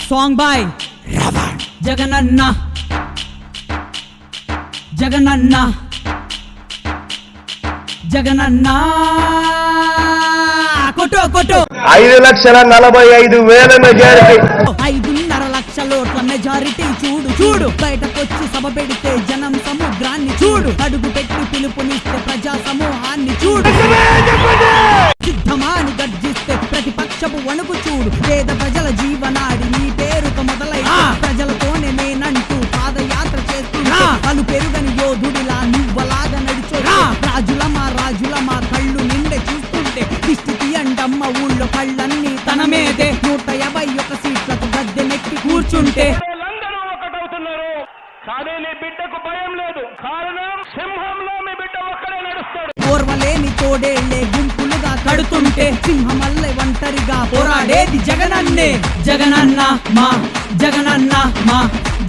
Song by Jagananna Jagananna Jagananna కొట్టు కొట్టు 5,45,000 majority 5.5 లక్షల ఓట్ల మెజారిటీ చూడు చూడు బయటకొచ్చి సభ పెడితే జనం సముద్రాన్ని చూడు అడుగు పెట్టి పిలుపునిస్తే ప్రజా సమూహాన్ని చూడు సిద్ధమా అని గర్జిస్తే ప్రతిపక్షపు వణుకు చూడు పేద ప్రజల జీవనాడి నీ పేరుతో మొదలై ప్రజలతోనే నేనంటూ పాదయాత్ర చేస్తున్నా అలు పెరుగని యోధుడిలా నువ్వలాగా నడిచో రాజుల మా కళ్ళు నిండే చూస్తుంటే దిష్టి అంటమ్మ ఊళ్ళో కళ్ళన్నీ తన మీదే 151 సీట్లకు గద్దెనెక్కి కూర్చుంటే కానీ నీ బిడ్డకు భయం లేదు. కారణం సింహంలో మీ బిడ్డ ఒక్కడే నడుస్తాడు. ఓర్వలేని తోడేళ్లే గుంపులుగా కడుతుంటే సింహమల్లె ఒంటరిగా పోరాడేది జగనన్నే. జగనన్న మా జగనన్న మా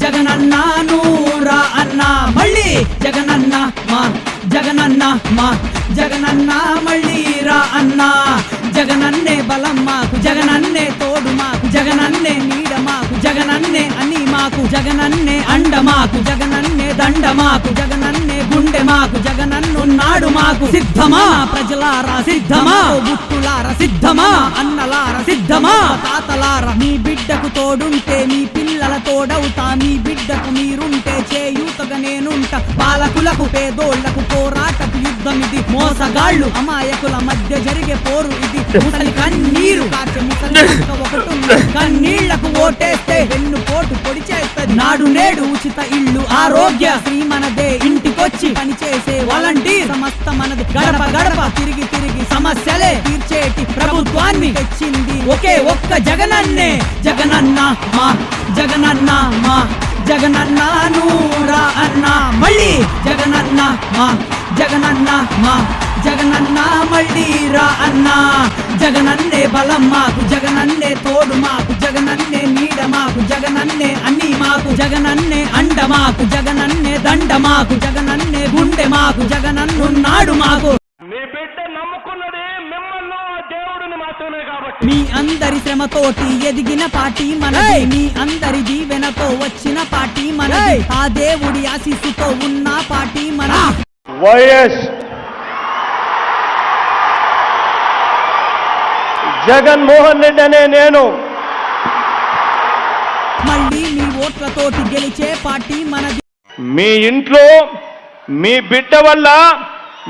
జగనన్న నూరా అన్న మళ్ళీ జగనన్న మా జగనన్న మా జగనన్న మళ్ళీ రా అన్న. జగనన్నే బలం మాకు, జగనన్నే తోడు మాకు, జగనన్నే నీడ మాకు, జగనన్నే అని మాకు, జగనన్నే అండ మాకు, జగనన్నే దండ మాకు, జగనన్నే గుండె మాకు, జగనన్నున్నాడు మాకు. సిద్ధమా ప్రజలారా సిద్ధమా, బుట్టులారా సిద్ధమా, అన్నలారా సిద్ధమా, తాతలారా మీ బిడ్డకు తోడుంటే మీ పిల్లల తోడవుతా. మీ బిడ్డకు మీరుంటే చేయూతగా నేనుంటా. పాలకులకు పేదోళ్లకు పోరాటపు యుద్ధం ఇది. మోసగాళ్ళు అమాయకుల మధ్య జరిగే పోరు ఇది. ముసలి కన్నీరు కాచే ముసలి ఒకటుంది. కన్నీళ్లకు ఓటేస్తే వెన్ను పోటు పొడి చేస్తుంది. నాడు నేడు ఉచిత ఇల్లు ఆరోగ్య శ్రీ మనదే. ఇంటికొచ్చి పనిచేసే వాలంటీర్ సమస్త మనది. గడప గడప తిరిగి తిరిగి సమస్యలే తీర్చేటి ప్రభుత్వాన్ని తెచ్చింది ఒకే ఒక్క జగనన్నే. జగనన్న మా జగనన్న మా జగనన్న నూరా అన్న మళ్ళీ జగనన్న మా జగనన్న మా జగనన్న మళ్ళీ రా అన్న. జగనన్నే బలం మాకు, జగనన్నే తోడు మాకు, జగనన్నే నీడ మాకు, జగనన్నే అన్ని మాకు, జగనన్నే అండ మాకు, జగనన్నే దండ మాకు, జగనన్నే గుండె మాకు, జగనన్నున్నాడు మాకు. మీ బిడ్డ నమ్ముకున్నది మిమ్మల్ని దేవుడిని మాత్రమే కాబట్టి. మీ అందరి శ్రమతోటి ఎదిగిన పార్టీ మనది. మీ అందరి దీవెనతో వచ్చిన పార్టీ మనది. ఆ దేవుడి ఆశీస్సుతో ఉన్న పార్టీ మనది. వైఎస్ జగన్మోహన్ రెడ్డి అనే నేను మళ్ళీ మీ ఓట్లతోటి గెలిచే పార్టీ మనది. మీ ఇంట్లో మీ బిడ్డ వల్ల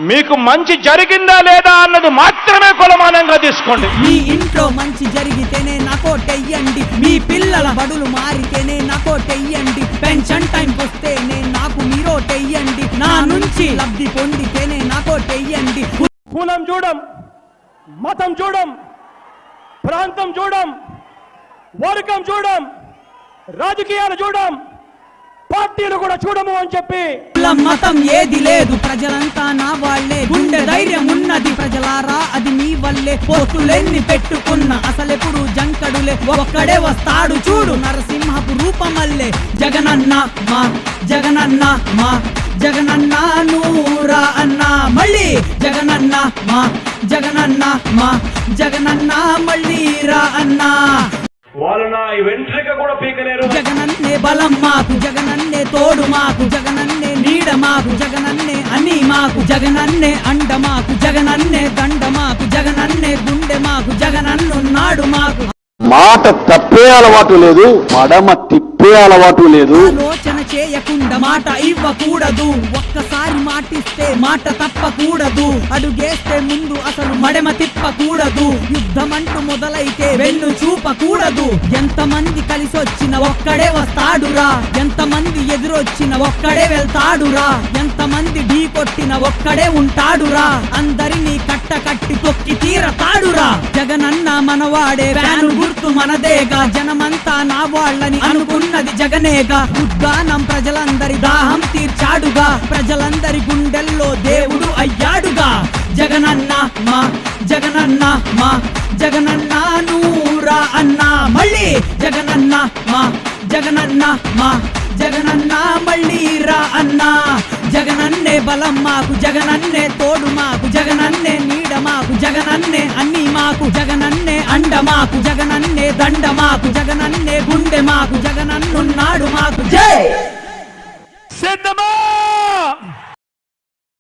మీకు మంచి జరిగిందా లేదా అన్నది మాత్రమే కొలమానంగా తీసుకోండి. మీ ఇంట్లో మంచి జరిగితేనే నాకోటెయ్యండి. మీ పిల్లల బడులు మారితేనే నాకోటెయ్యండి. పెన్షన్ టైం వస్తేనే నాకు మీరోటెయ్యండి. నా నుంచి లబ్ధి పొందితేనే నాకోటెయ్యండి. కులం చూడం, మతం చూడం, ప్రాంతం చూడం, వర్గం చూడం, రాజకీయాలు చూడం, పార్టీలు కూడా చూడము అని చెప్పి కులం మతం ఏది లేదు, ప్రజలంతా నా వాళ్లే. గుండె ధైర్యం ఉన్నది ప్రజలారా అది మీ వల్లే. పోతులెన్ని పెట్టుకున్న అసలెప్పుడు జంకడులే. ఒక్కడే వస్తాడు చూడు నరసింహపు రూపమల్లే. జగనన్న మా జగనన్న మా జగనన్న నూరా అన్న మళ్ళీ జగనన్న మా జగనన్న మా జగనన్న మళ్ళీ రా అన్న. వాళ్ళు నా వెంట్రిక కూడా పీకలేరు. జగనన్నే బలం మాకు, జగనన్నే తోడు మాకు, జగనన్నే నీడ మాకు, జగనన్నే అని మాకు, జగనన్నే అండ మాకు, జగనన్నే దండ మాకు, జగనన్నే గుండె మాకు, జగనన్నున్నాడు మాకు. మాట తప్పే అలవాటు లేదు, మడమ తిప్పే అలవాటు లేదు. ఆలోచన చేయకుండా మాట ఇవ్వకూడదు. ఒక్కసారి మాటిస్తే మాట తప్పకూడదు. అడుగేస్తే ముందు అసలు మడమ తిప్పకూడదు. యుద్ధమంటూ మొదలైతే వెన్ను చూపకూడదు. ఎంతమంది కలిసొచ్చిన ఒక్కడే వస్తాడురా. ఎంతమంది ఎదురొచ్చిన ఒక్కడే వెళ్తాడురా. ఎంతమంది ఢీ కొట్టిన ఒక్కడే ఉంటాడురా. అందరినీ కట్టి తొక్కి తీరతాడురా. జగనన్న మనవాడే, ఫ్యాను గుర్తు మనదేగా. జనమంతా నా వాళ్ళని అనుకున్నది జగనేగా. ఉద్దానం ప్రజలందరి దాహం తీర్చాడుగా. ప్రజలందరి గుండెల్లో దేవుడు అయ్యాడుగా. జగనన్న మా జగనన్న మా జగనన్న నూరా అన్న మళ్ళీ జగనన్న మా జగనన్న మా జగనన్న మళ్ళీ రా అన్న. జగనన్నే బలం మాకు, జగనన్నే తోడు మాకు, జగనన్నే నీడ మాకు, జగనన్నే అన్ని మాకు, జగనన్నే అండ మాకు, జగనన్నే దండ మాకు జగనన్నే గుండె మాకు జగనన్న